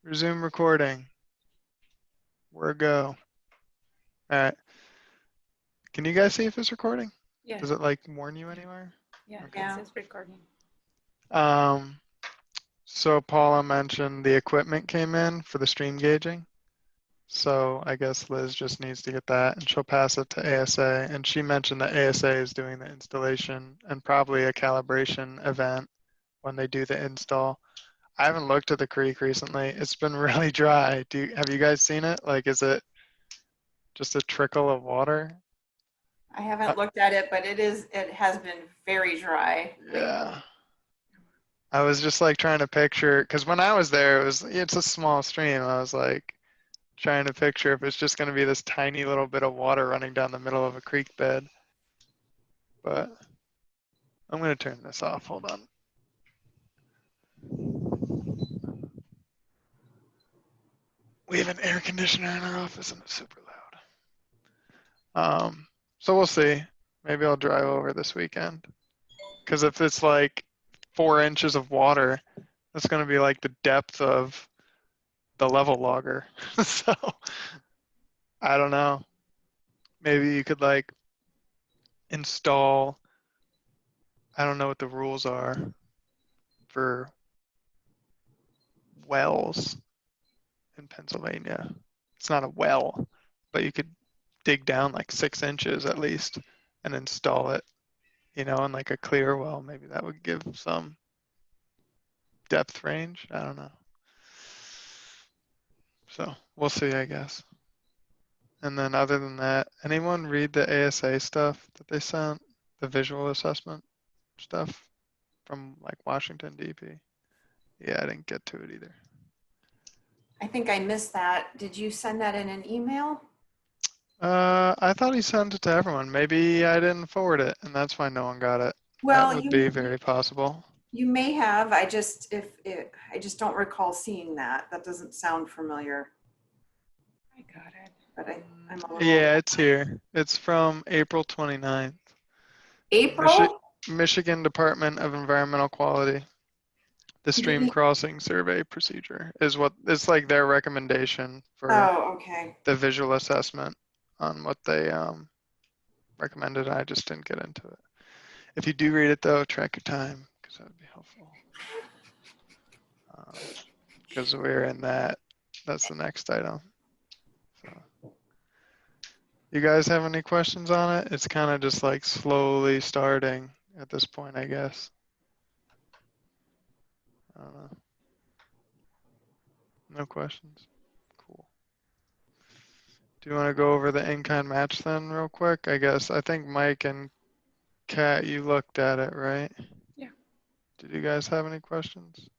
Resume recording. We're a go. All right. Can you guys see if it's recording? Yeah. Does it like warn you anywhere? Yeah, Okay. it says recording. So Paula mentioned the equipment came in for the stream gauging. So I guess Liz just needs to get that and she'll pass it to ASA. And she mentioned that ASA is doing the installation and probably a calibration event when they do the install. I haven't looked at the creek recently. It's been really dry. Have you guys seen it? Like, is it just a trickle of water? I haven't looked at it, but it has been very dry. Yeah. I was just like trying to picture, because when I was there, it's a small stream. I was like trying to picture if it's just going to be this tiny little bit of water running down the middle of a creek bed. But I'm going to turn this off. Hold on. We have an air conditioner in our office and it's super loud. So we'll see. Maybe I'll drive over this weekend. Because if it's like 4 inches of water, that's going to be like the depth of the level logger. So I don't know. Maybe you could like install, I don't know what the rules are for wells in Pennsylvania. It's not a well, but you could dig down like 6 inches at least and install it, in like a clear well. Maybe that would give some depth range. I don't know. So we'll see, I guess. And then other than that, anyone read the ASA stuff that they sent, the visual assessment stuff from like Washington, D.P.? Yeah, I didn't get to it either. I think I missed that. Did you send that in an email? I thought he sent it to everyone. Maybe I didn't forward it, and that's why no one got it. Well, that would be very possible. You may have. I just don't recall seeing that. That doesn't sound familiar. I got it. But I'm a little. Yeah, it's here. It's from April 29th. April? Michigan Department of Environmental Quality. The stream crossing survey procedure is what it's like their recommendation for okay. the visual assessment on what they recommended. I just didn't get into it. If you do read it though, track your time because that would be helpful. Because we're in that. That's the next item. So, you guys have any questions on it? It's kind of just like slowly starting at this point, I guess. I don't know. No questions? Cool. Do you want to go over the in-kind match then real quick? I guess. I think Mike and Kat, you looked at it, right? Yeah. Did you guys have any questions?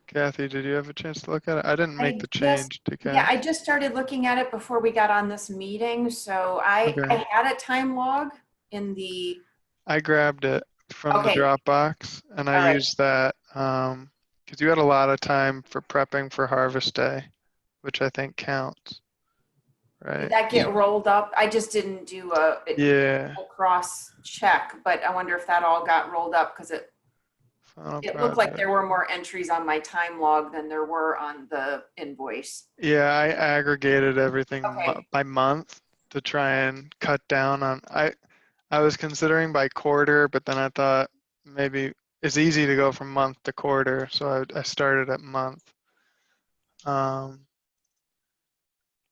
Kathy, did you have a chance to look at it? I didn't make the change to Kat. Yeah, I just started looking at it before we got on this meeting. So I had a time log in the. I grabbed it from the Dropbox and I used that because you had a lot of time for prepping for harvest day, which I think counts, right? Did that get rolled up? I just didn't do a cross check, but I wonder if that all got rolled up because it looked like there were more entries on my time log than there were on the invoice. Yeah, I aggregated everything by month to try and cut down on. I was considering by quarter, but then I thought maybe it's easy to go from month to quarter, so I started at month. Then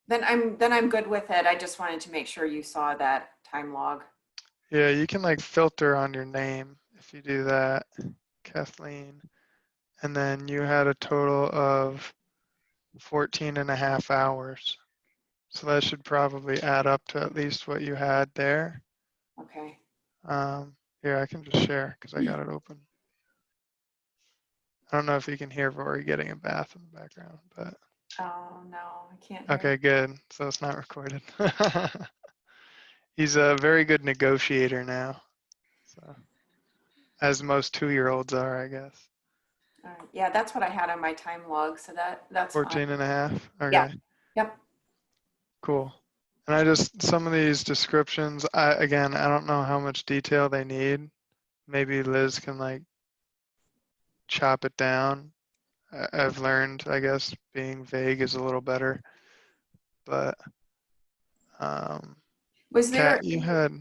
I'm good with it. I just wanted to make sure you saw that time log. Yeah, you can like filter on your name if you do that, Kathleen. And then you had a total of 14.5 hours. So that should probably add up to at least what you had there. Okay. Here, I can just share because I got it open. I don't know if you can hear Rory getting a bath in the background, but. Oh, no, I can't. Okay, good. So it's not recorded. He's a very good negotiator now. So, as most 2-year-olds are, I guess. Yeah, that's what I had on my time log. So that's 14.5. Okay. Yeah. Yep. Cool. And some of these descriptions, I don't know how much detail they need. Maybe Liz can like chop it down. I've learned, I guess, being vague is a little better. But Was there? Kat, you had,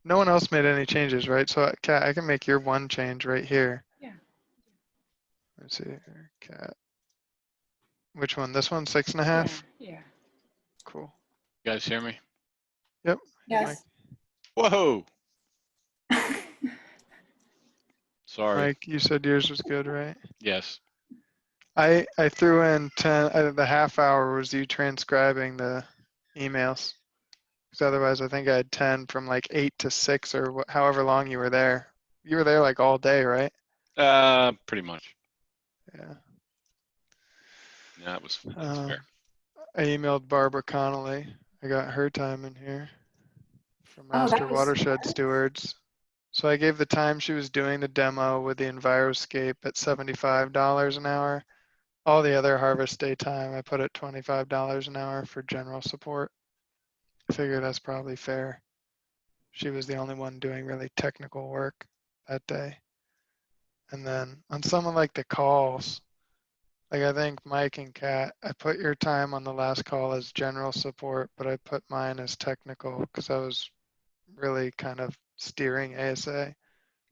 no one else made any changes, right? So Kat, I can make your one change right here. Yeah. Let's see here, Kat. Which one? This one, 6.5? Yeah. Cool. You guys hear me? Yep. Hey, Yes. Whoa. Sorry. Mike, you said yours was good, right? Yes. I threw in 10, the half hour was you transcribing the emails. Because otherwise I think I had 10 from like 8 to 6 or however long you were there. You were there like all day, right? Pretty much. Yeah. Yeah, that's fair. I emailed Barbara Connolly. I got her time in here for Oh, Master that was Watershed Stewards. So I gave the time she was doing the demo with the Enviroscape at $75 an hour. All the other harvest day time, I put at $25 an hour for general support. I figure that's probably fair. She was the only one doing really technical work that day. And then on some of like the calls, like I think Mike and Kat, I put your time on the last call as general support, but I put mine as technical because I was really kind of steering ASA.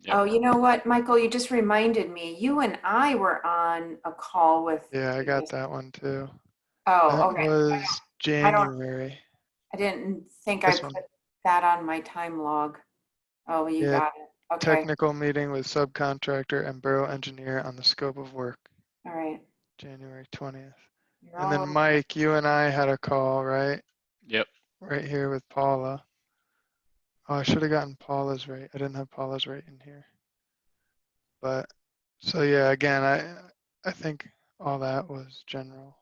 Yep. Oh, you know what, Michael, you just reminded me. You and I were on a call with. Yeah, I got that one too. Oh, That okay. was I don't. January. I didn't think I This put one. that on my time log. Oh, you Yeah, got it. Okay. technical meeting with subcontractor and borough engineer on the scope of work, All right. January 20th. You're And all then over. Mike, you and I had a call, right? Yep. Right here with Paula. Oh, I should have gotten Paula's rate. I didn't have Paula's rate in here. But so yeah, again, I think all that was general.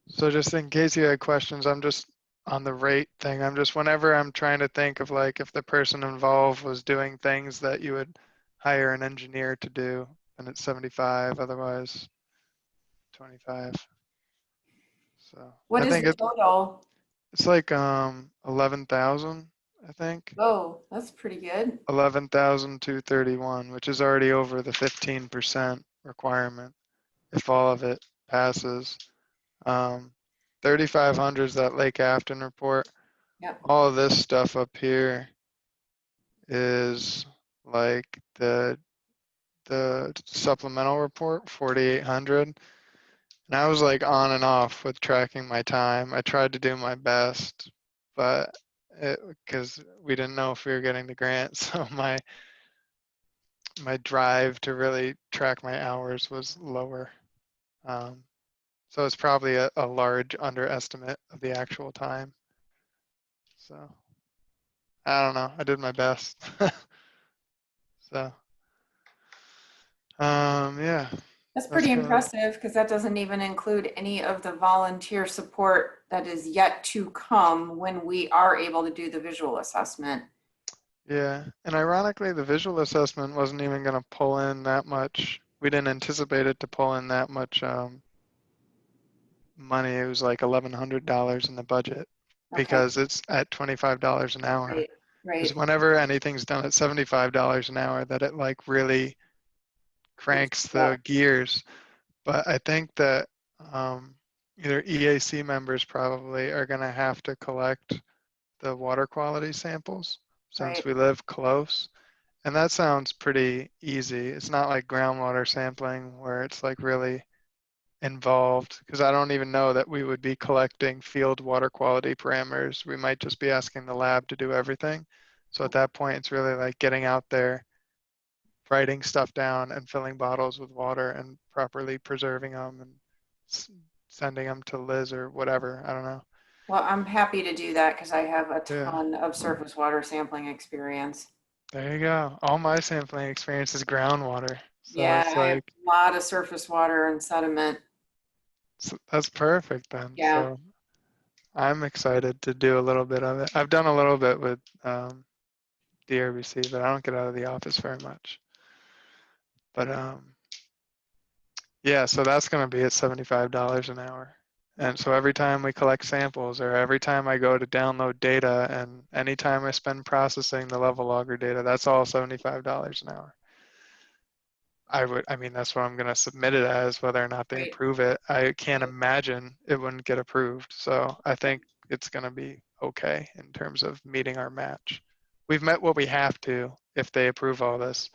So just in case you had questions, I'm just on the rate thing. I'm just whenever I'm trying to think of like if the person involved was doing things that you would hire an engineer to do, then it's 75. Otherwise, 25. So What I is think the total? it's like 11,000. I think. Oh, that's pretty good. 11,231, which is already over the 15% requirement if all of it passes. 3,500 is that Lake Afton report. Yep. All of this stuff up here is like the supplemental report, 4,800. And I was like on and off with tracking my time. I tried to do my best, but because we didn't know if we were getting the grant, so my drive to really track my hours was lower. So it's probably a large underestimate of the actual time. So I don't know. I did my best. So yeah. That's pretty impressive because that doesn't even include any of the volunteer support that is yet to come when we are able to do the visual assessment. Yeah, and ironically, the visual assessment wasn't even going to pull in that much. We didn't anticipate it to pull in that much money. It was like $1,100 in the budget because it's at $25 an hour. Right, Because right. whenever anything's done at $75 an hour, that it like really cranks the gears. But I think that either EAC members probably are going to have to collect the water quality samples since we live close. And that sounds pretty easy. It's not like groundwater sampling where it's like really involved because I don't even know that we would be collecting field water quality parameters. We might just be asking the lab to do everything. So at that point, it's really like getting out there, writing stuff down and filling bottles with water and properly preserving them and sending them to Liz or whatever. I don't know. Well, I'm happy to do that because I have a ton of surface water sampling experience. There you go. All my sampling experience is groundwater. So yeah, it's I have like a lot of surface water and sediment. so that's perfect then. Yeah. So I'm excited to do a little bit of it. I've done a little bit with DRBC, but I don't get out of the office very much. But yeah, so that's going to be at $75 an hour. And so every time we collect samples or every time I go to download data and anytime I spend processing the level logger data, that's all $75 an hour. I mean, that's what I'm going to submit it as, whether or not they Right. approve it. I can't Right. imagine it wouldn't get approved. So I think it's going to be okay in terms of meeting our match. We've met what we have to if they approve all this,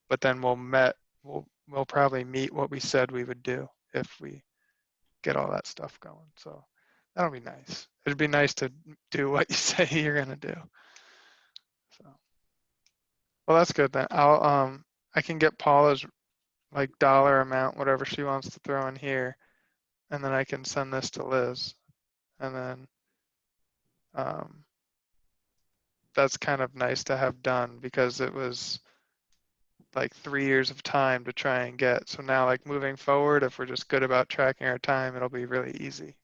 but then we'll probably meet what we said we would do if we get all that stuff going. So that'll be nice. It'd be nice to do what you say you're going to do. So, well, that's good then. I can get Paula's like dollar amount, whatever she wants to throw in here, and then I can send this to Liz, and then that's kind of nice to have done because it was like 3 years of time to try and get. So now, like moving forward, if we're just good about tracking our time, it'll be really easy.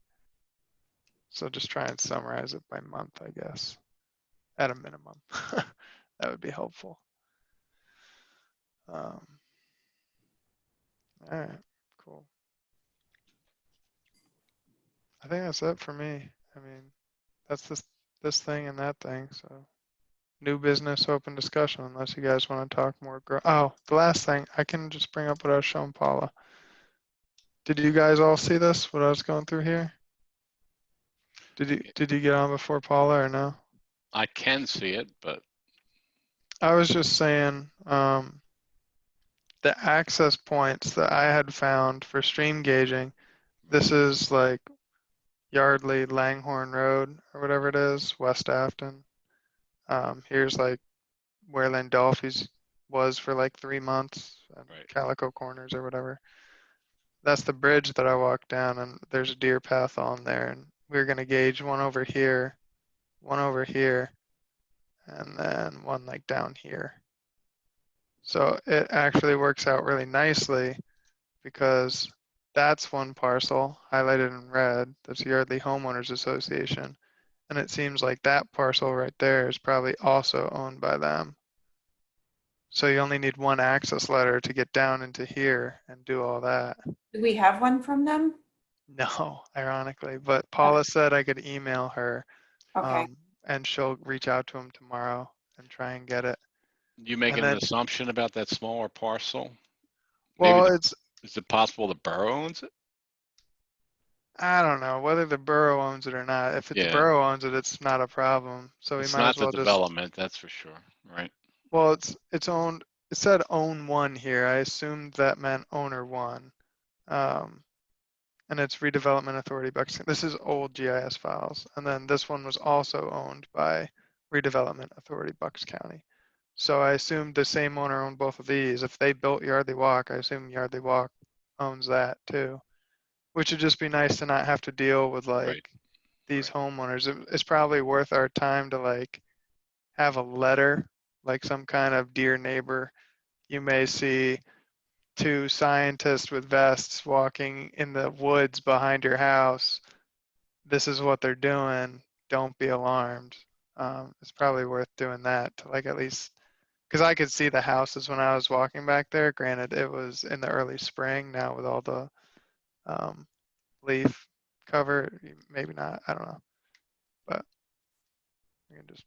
So just try and summarize it by month, I guess, at a minimum. That would be helpful. All right, cool. I think that's it for me. I mean, that's this thing and that thing. So new business, open discussion, unless you guys want to talk more. Oh, the last thing, I can just bring up what I was showing Paula. Did you guys all see this? What I was going through here? Did you get on before Paula or no? I can see it, but I was just saying the access points that I had found for stream gauging. This is like Yardley Langhorne Road or whatever it is, West Afton. Here's like where Landolfi's was for like 3 months, and right. Calico Corners or whatever. That's the bridge that I walked down, and there's a deer path on there, and we're gonna gauge one over here, and then one like down here. So it actually works out really nicely because that's one parcel highlighted in red. That's Yardley Homeowners Association. And it seems like that parcel right there is probably also owned by them. So you only need one access letter to get down into here and do all that. Do we have one from them? No, ironically, but Paula said I could email her, Okay. and she'll reach out to him tomorrow and try and get it. You making And an then, assumption about that smaller parcel? well, Maybe is it possible the borough owns it? I don't know whether the borough owns it or not. If the Yeah, borough owns it, it's not a problem. So we it's might not as the well just, development, that's for sure, right? well, it's owned, it said own one here. I assumed that meant owner one. And it's Redevelopment Authority Bucks. This is old GIS files. And then this one was also owned by Redevelopment Authority Bucks County. So I assumed the same owner owned both of these. If they built Yardley Walk, I assume Yardley Walk owns that too. Which would just be nice to not have to deal with like Right. these homeowners. It's probably worth our time to like have a letter, like some kind of dear neighbor. You may see 2 scientists with vests walking in the woods behind your house. This is what they're doing. Don't be alarmed. It's probably worth doing that to like at least, because I could see the houses when I was walking back there. Granted, it was in the early spring now with all the leaf cover. Maybe not. I don't know. But we can just As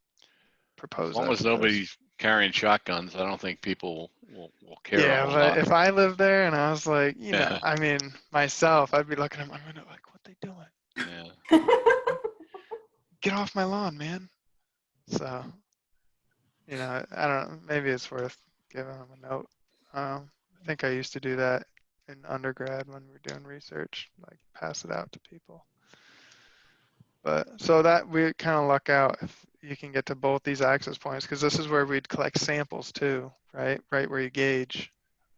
propose long that as to Liz. nobody's carrying shotguns, I don't think people will care a Yeah, whole but lot. if I lived there and I was like, Yeah. I mean, myself, I'd be looking at my window like, what they doing? Yeah. Get off my lawn, man. So, I don't know. Maybe it's worth giving them a note. I think I used to do that in undergrad when we were doing research, like pass it out to people. But so that we kind of luck out if you can get to both these access points, because this is where we'd collect samples too, right? Right where you gauge.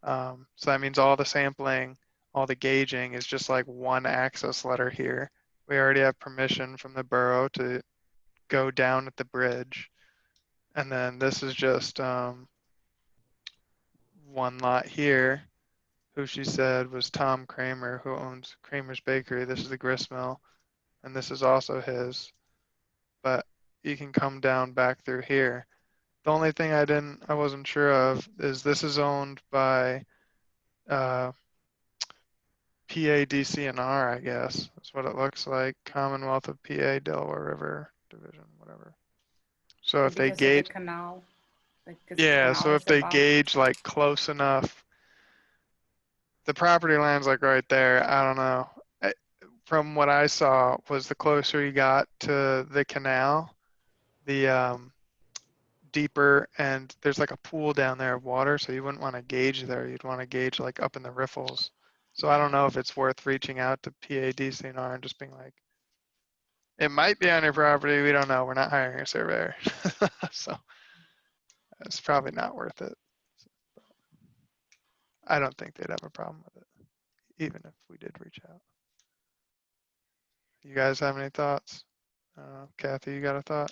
So that means all the sampling, all the gauging is just like one access letter here. We already have permission from the borough to go down at the bridge. And then this is just one lot here, who she said was Tom Kramer, who owns Kramer's Bakery. This is the grist mill, and this is also his. But you can come down back through here. The only thing I wasn't sure of is this is owned by PADCNR, I guess. That's what it looks like. Commonwealth of PA, Delaware River Division, whatever. So if they Because of the gauge, canal. Because the yeah, canal so is if they about. gauge like close enough the property line's like right there. I don't know. From what I saw was the closer you got to the canal, the deeper, and there's like a pool down there of water, so you wouldn't want to gauge there. You'd want to gauge like up in the riffles. So I don't know if it's worth reaching out to PADCNR and just being like, it might be on your property. We don't know. We're not hiring a surveyor. So it's probably not worth it. I don't think they'd have a problem with it, even if we did reach out. You guys have any thoughts? Kathy, you got a thought?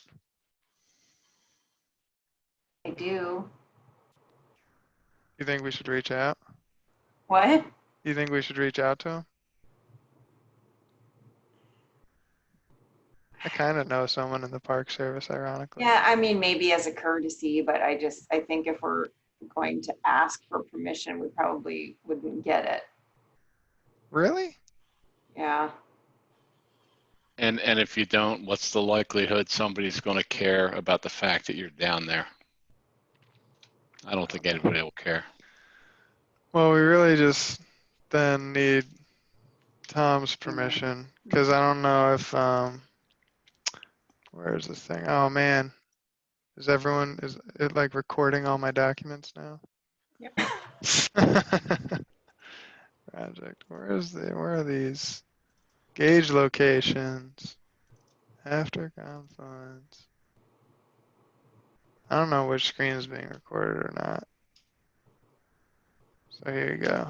I do. You think we should reach out? What? You think we should reach out to him? I kind of know someone in the Park Service, ironically. Yeah, I mean, maybe as a courtesy, but I think if we're going to ask for permission, we probably wouldn't get it. Really? Yeah. And if you don't, what's the likelihood somebody's going to care about the fact that you're down there? I don't think anybody will care. Well, we really just then need Tom's permission, because I don't know if, where is this thing? Oh man, is it like recording all my documents now? Yep. Project, where are these? Gauge locations, after confluence. I don't know which screen is being recorded or not. So here you go.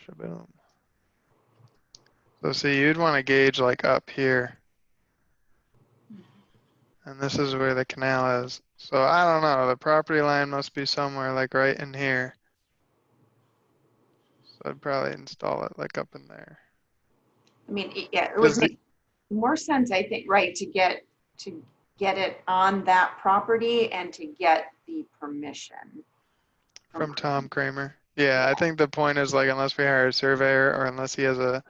Shaboom. So see, you'd want to gauge like up here. And this is where the canal is. So I don't know, the property line must be somewhere like right in here. So I'd probably install it like up in there. I mean, yeah, it would make more sense, I think, right, to get it on that property and to get the permission. From Tom Kramer. Yeah, I think the point is like unless we hire a surveyor or unless he has a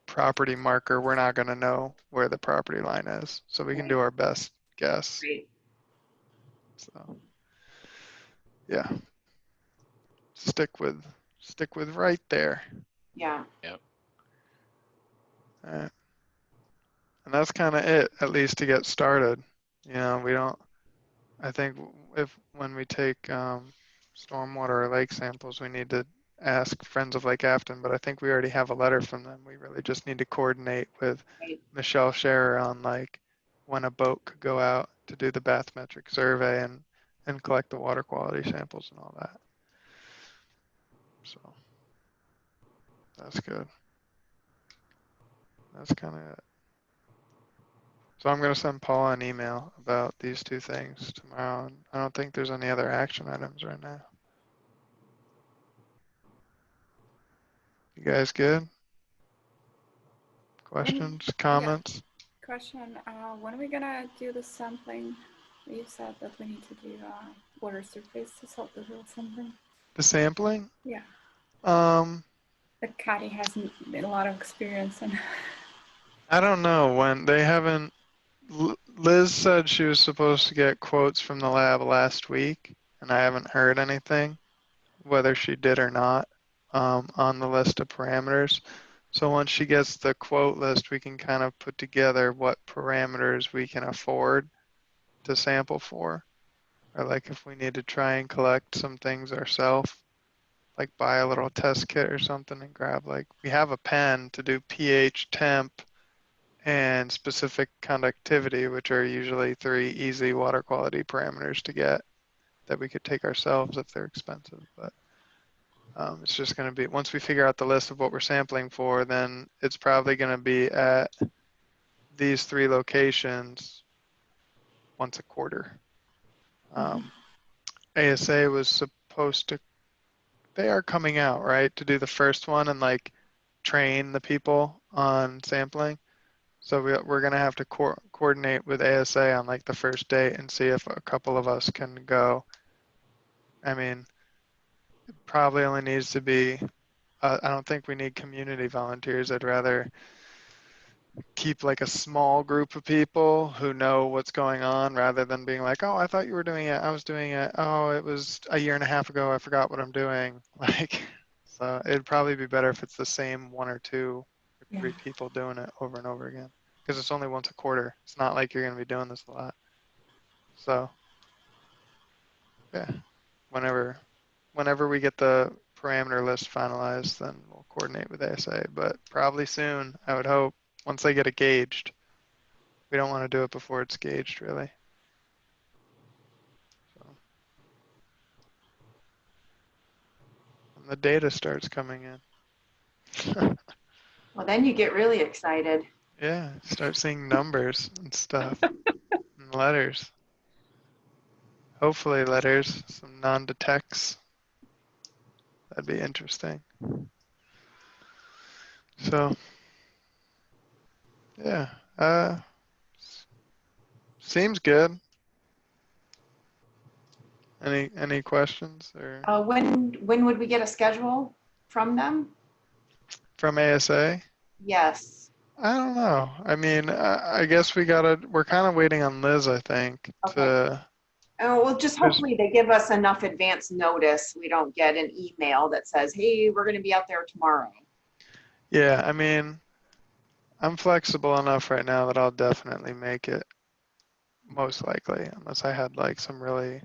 property marker, we're not going to know where the property line is. So we can do our best guess. Right. So yeah, stick with right there. Yeah. Yep. All right. And that's kind of it, at least to get started. You know, we don't, I think when we take stormwater or lake samples, we need to ask Friends of Lake Afton, but I think we already have a letter from them. We really just need to coordinate with Michelle Scherer on like when a boat could go out to do the bathymetric survey and collect the water quality samples and all that. So that's good. That's kind of it. So I'm going to send Paula an email about these two things tomorrow. And I don't think there's any other action items right now. You guys good? Questions, comments? Yeah. Question, when are we gonna do the sampling? You said that we need to do water surface to salt the real sampling. The sampling? Yeah. But Katty hasn't a lot of experience in. I don't know when they haven't. Liz said she was supposed to get quotes from the lab last week, and I haven't heard anything, whether she did or not, on the list of parameters. So once she gets the quote list, we can kind of put together what parameters we can afford to sample for. Or like if we need to try and collect some things ourselves, like buy a little test kit or something and grab like, we have a pen to do pH, temp, and specific conductivity, which are usually 3 easy water quality parameters to get that we could take ourselves if they're expensive. But it's just going to be, once we figure out the list of what we're sampling for, then it's probably going to be at these 3 locations once a quarter. ASA was supposed to, they are coming out, right, to do the first one and like train the people on sampling. So we're going to have to coordinate with ASA on like the first date and see if a couple of us can go. I mean, it probably only needs to be, I don't think we need community volunteers. I'd rather keep like a small group of people who know what's going on rather than being like, oh, I thought you were doing it. I was doing it. Oh, it was a year and a half ago. I forgot what I'm doing. Like, so it'd probably be better if it's the same 1 or 2 or 3 people doing it over and over again, because it's only once a quarter. It's not like you're going to be doing this a lot. So yeah, whenever we get the parameter list finalized, then we'll coordinate with ASA, but probably soon, I would hope, once they get it gauged. We don't want to do it before it's gauged, really. So, when the data starts coming in. Well, then you get really excited. Yeah, start seeing numbers and stuff and letters. Hopefully letters, some non-detects. That'd be interesting. So, yeah, seems good. Any questions or When would we get a schedule from them? from ASA? Yes. I don't know. I mean, I guess we're kind of waiting on Liz, I think, Okay. Oh, well, just hopefully they give us enough advance notice. We don't get an email that says, hey, we're going to be out there tomorrow. Yeah, I mean, I'm flexible enough right now that I'll definitely make it, most likely, unless I had like some really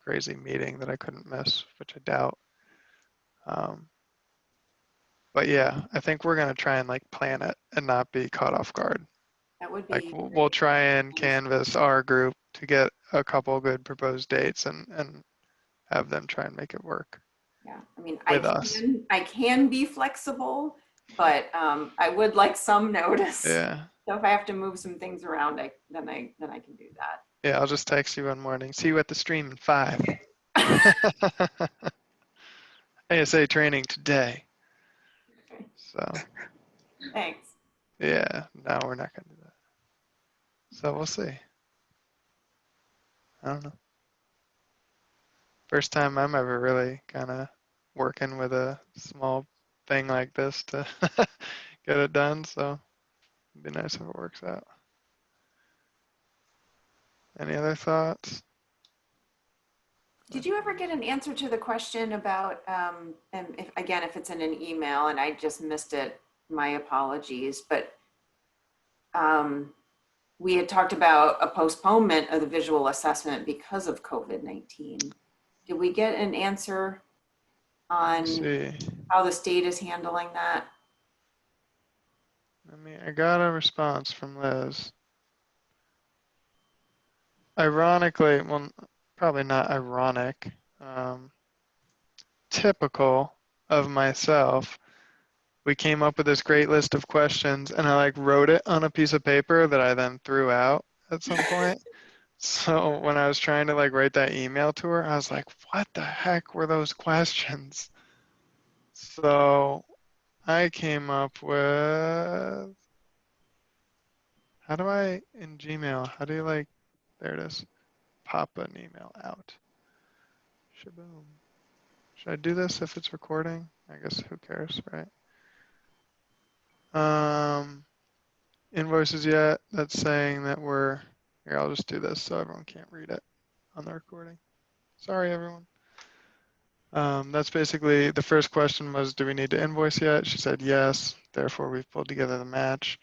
crazy meeting that I couldn't miss, which I doubt. But yeah, I think we're gonna try and like plan it and not be caught off guard. That would be Like we'll try and canvas our group to get a couple good proposed dates and have them try and make it work. Yeah, I mean, us. I can be flexible, but I would like some notice. Yeah. So if I have to move some things around, then I can do that. Yeah, I'll just text you one morning. See you at the stream in 5. ASA training today. Okay. So. Thanks. Yeah, no, we're not gonna do that. So we'll see. I don't know. First time I'm ever really kind of working with a small thing like this to get it done. So it'd be nice if it works out. Any other thoughts? Did you ever get an answer to the question about, and if it's in an email and I just missed it, my apologies, but we had talked about a postponement of the visual assessment because of COVID-19. Did we get an answer on how the state is handling that? I got a response from Liz. Ironically, well, probably not ironic, typical of myself, we came up with this great list of questions and I like wrote it on a piece of paper that I then threw out at some point. So when I was trying to like write that email to her, I was like, what the heck were those questions? So I came up with, how do I, in Gmail, how do you like, there it is, pop an email out. Shaboom. Should I do this if it's recording? I guess who cares, right? Invoices yet, that's saying that we're, here, I'll just do this so everyone can't read it on the recording. Sorry, everyone. That's basically, the first question was, do we need to invoice yet? She said yes, therefore we've pulled together the match.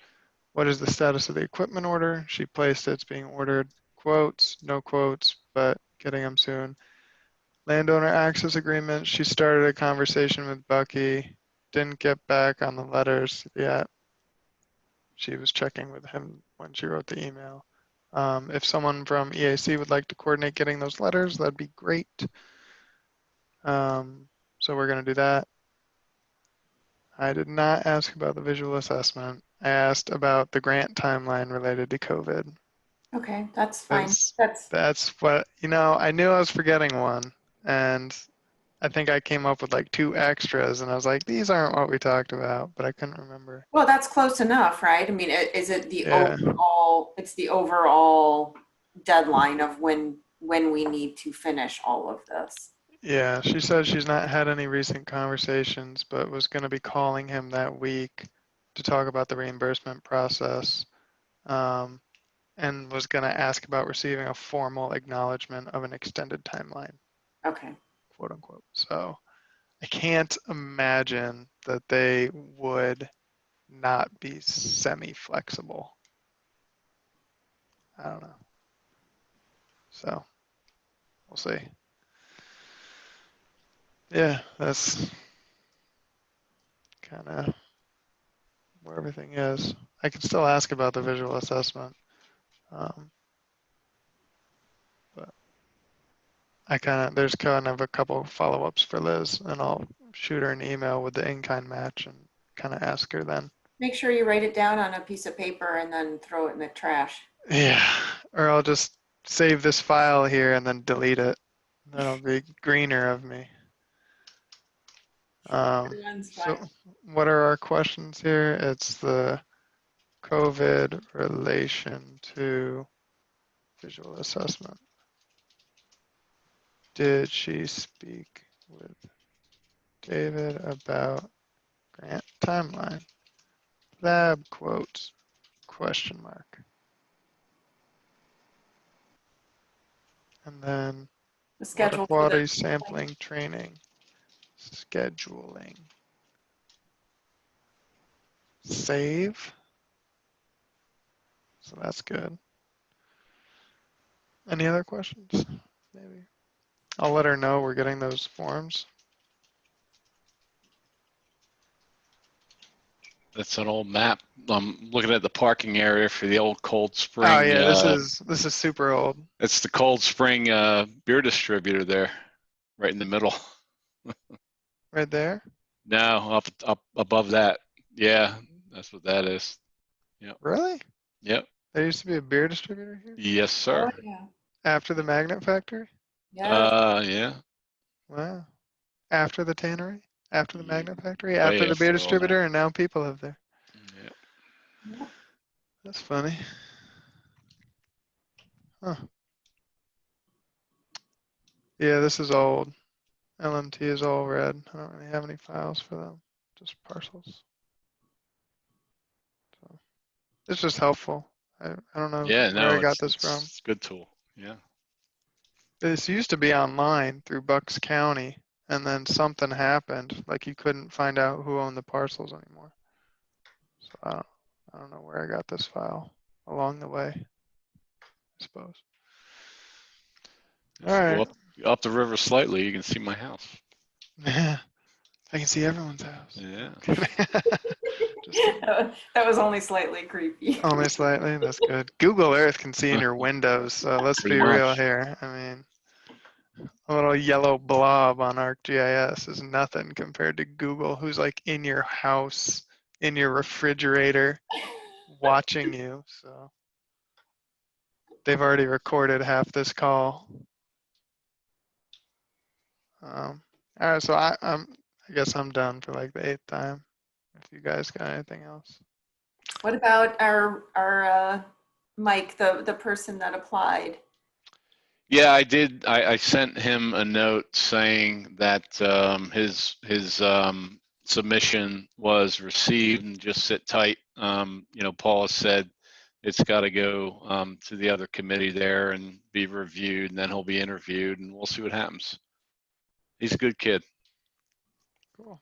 What is the status of the equipment order? She placed it, it's being ordered. Quotes, no quotes, but getting them soon. Landowner access agreement, she started a conversation with Bucky, didn't get back on the letters yet. She was checking with him when she wrote the email. If someone from EAC would like to coordinate getting those letters, that'd be great. So we're going to do that. I did not ask about the visual assessment. I asked about the grant timeline related to COVID. Okay, that's fine. That's what, I knew I was forgetting one. And I think I came up with like 2 extras and I was like, these aren't what we talked about, but I couldn't remember. Well, that's close enough, right? I mean, is it the overall, it's the overall deadline of when we need to finish all of this. Yeah, she said she's not had any recent conversations, but was going to be calling him that week to talk about the reimbursement process, and was going to ask about receiving a formal acknowledgement of an extended timeline, Okay. quote unquote. So I can't imagine that they would not be semi-flexible. I don't know. So we'll see. Yeah, that's kind of where everything is. I can still ask about the visual assessment. But there's kind of a couple follow-ups for Liz, and I'll shoot her an email with the in-kind match and kind of ask her then. Make sure you write it down on a piece of paper and then throw it in the trash. Yeah, or I'll just save this file here and then delete it. That'll be greener of me. So what are our questions here? It's the COVID relation to visual assessment. Did she speak with David about grant timeline? Lab quotes, question mark. And then The schedule water for quality the sampling training, scheduling. Save. So that's good. Any other questions? Maybe. I'll let her know we're getting those forms. That's an old map. I'm looking at the parking area for the old Cold Spring. Oh yeah, this is super old. It's the Cold Spring beer distributor there, right in the middle. Right there? No, up above that. Yeah, that's what that is. Yep. Really? Yep. There used to be a beer distributor here? Yes, sir. Oh, yeah. After the magnet factory? Yeah. Yeah. Wow. After the tannery? After the magnet factory? Way After the beer after all that. distributor, and now people live there. Yep. That's funny. Huh. Yeah, this is old. LMT is all red. I don't really have any files for them, just parcels. So it's just helpful. I don't know Yeah, where no, I got this from. it's a good tool. Yeah. This used to be online through Bucks County, and then something happened, like you couldn't find out who owned the parcels anymore. So I don't know where I got this file along the way, I suppose. If All you right. go up the river slightly, you can see my house. Yeah, I can see everyone's house. Yeah. Just kidding. That was only slightly creepy. Only slightly. That's good. Google Earth can see in your windows, so let's Pretty be real much. here. I mean, a little yellow blob on ArcGIS is nothing compared to Google, who's like in your house, in your refrigerator, watching you. So they've already recorded half this call. All right, so I guess I'm done for like the 8th time. If you guys got anything else. What about our Mike, the person that applied? Yeah, I did. I sent him a note saying that his submission was received, and just sit tight. Paul has said it's got to go to the other committee there and be reviewed, and then he'll be interviewed, and we'll see what happens. He's a good kid. Cool.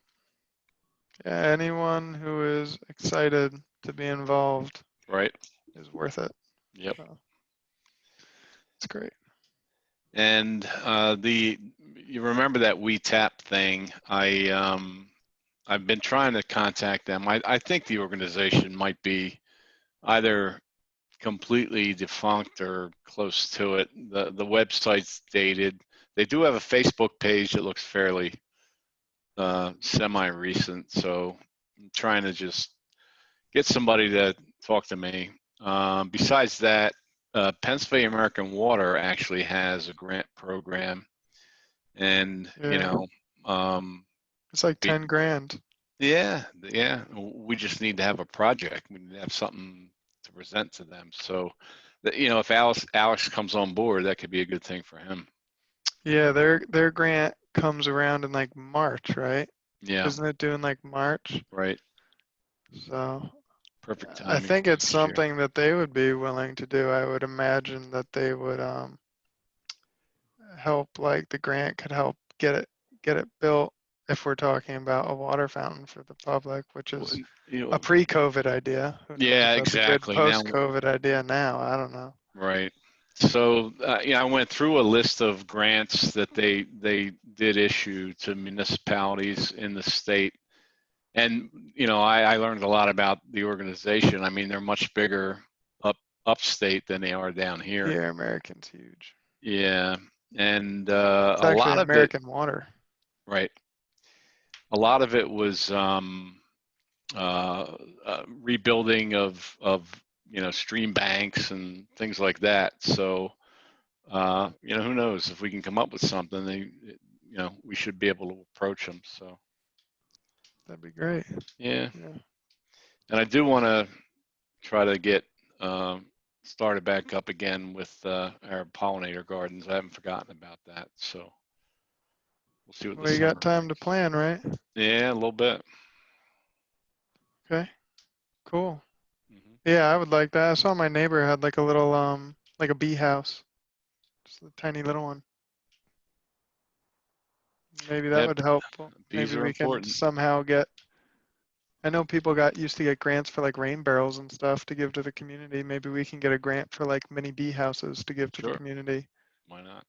Yeah, anyone who is excited to be involved, right, is worth it. Yep. So, it's great. And you remember that WeTap thing? I've been trying to contact them. I think the organization might be either completely defunct or close to it. The website's dated. They do have a Facebook page that looks fairly semi-recent, so I'm trying to just get somebody to talk to me. Besides that, Pennsylvania American Water actually has a grant program, and Yeah. It's like 10 grand. Yeah. We just need to have a project. We need to have something to present to them. So, if Alex comes on board, that could be a good thing for him. Yeah, their grant comes around in like March, right? Yeah. Isn't it due in like March? Right. So Perfect I timing. think for it's next year. something that they would be willing to do. I would imagine that they would help, like the grant could help get it built if we're talking about a water fountain for the public, which is You a know, pre-COVID idea. Who knows yeah, if that's a good exactly. Now, post-COVID idea now? I don't know. right. So, yeah, I went through a list of grants that they did issue to municipalities in the state. And, I learned a lot about the organization. I mean, they're much bigger upstate than they are down here. Yeah, American's huge. Yeah. And It's a actually lot of it, American Water. right. A lot of it was rebuilding of stream banks and things like that. So who knows if we can come up with something, we should be able to approach them. So That'd be great. yeah, Yeah. and I do want to try to get started back up again with our pollinator gardens. I haven't forgotten about that. So we'll see what Well, the you got summer time to brings. plan, right? Yeah, a little bit. Okay. Cool. Hmm. Yeah, I would like that. I saw my neighbor had like a little like a bee house. Just a tiny little one. Maybe that Yeah, would help. bees Maybe are we can important. somehow get, I know people used to get grants for like rain barrels and stuff to give to the community. Maybe we can get a grant for like mini bee houses to give to the Sure, community. why not?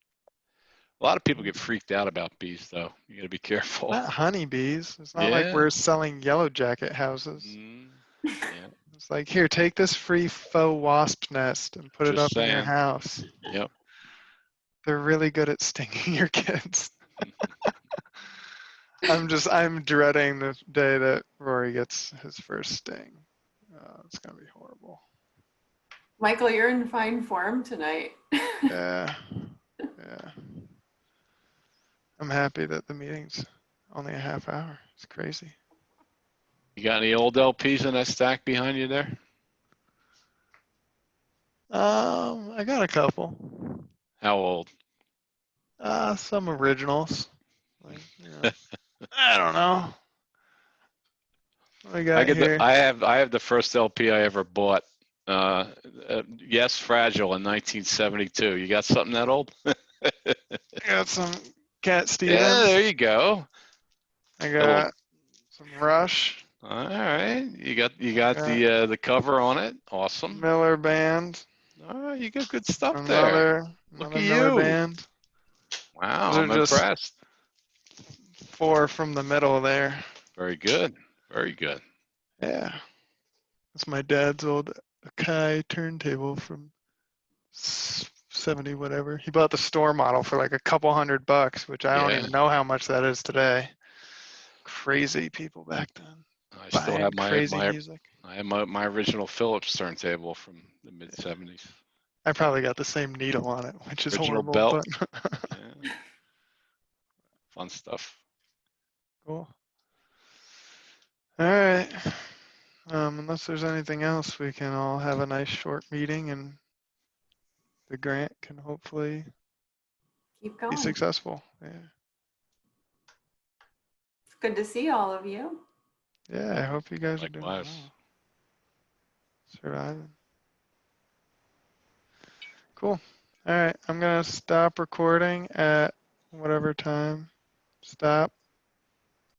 A lot of people get freaked out about bees, though. You got to be careful. Not honeybees. It's not like Yeah. we're selling yellow jacket houses. Mm, yeah. It's like, here, take this free faux wasp nest and put it Just up in your saying. house. Yep. They're really good at stinging your kids. I'm dreading the day that Rory gets his first sting. It's gonna be horrible. Michael, you're in fine form tonight. Yeah, yeah. I'm happy that the meeting's only a half hour. It's crazy. You got any old LPs in that stack behind you there? I got a couple. How old? Some originals. Like, I don't know. What we got here? I have the first LP I ever bought. Yes, Fragile in 1972. You got something that old? I got some Cat Yeah, Stevens. there you go. I got some Rush. All right, you got the cover on it. Awesome. Miller Band. All right, you got good stuff there. Another Look at Miller you. Band. Wow, Those are I'm just impressed. 4 from the middle there. Very good. Very good. Yeah. That's my dad's old Akai turntable from 70 whatever. He bought the store model for like a couple $100, which I don't Yeah, even know how much that is today. Crazy people back then. I still Buying have crazy music. I have my original Philips turntable from the mid 70s. I probably got the same needle on it, which is Original horrible, belt. but Yeah. Fun stuff. cool. All right. Unless there's anything else, we can all have a nice short meeting and the grant can hopefully Keep be going. successful. Yeah. It's good to see all of you. Yeah, I hope you guys are doing Likewise. well. Surviving. Cool. All right, I'm gonna stop recording at whatever time. Stop.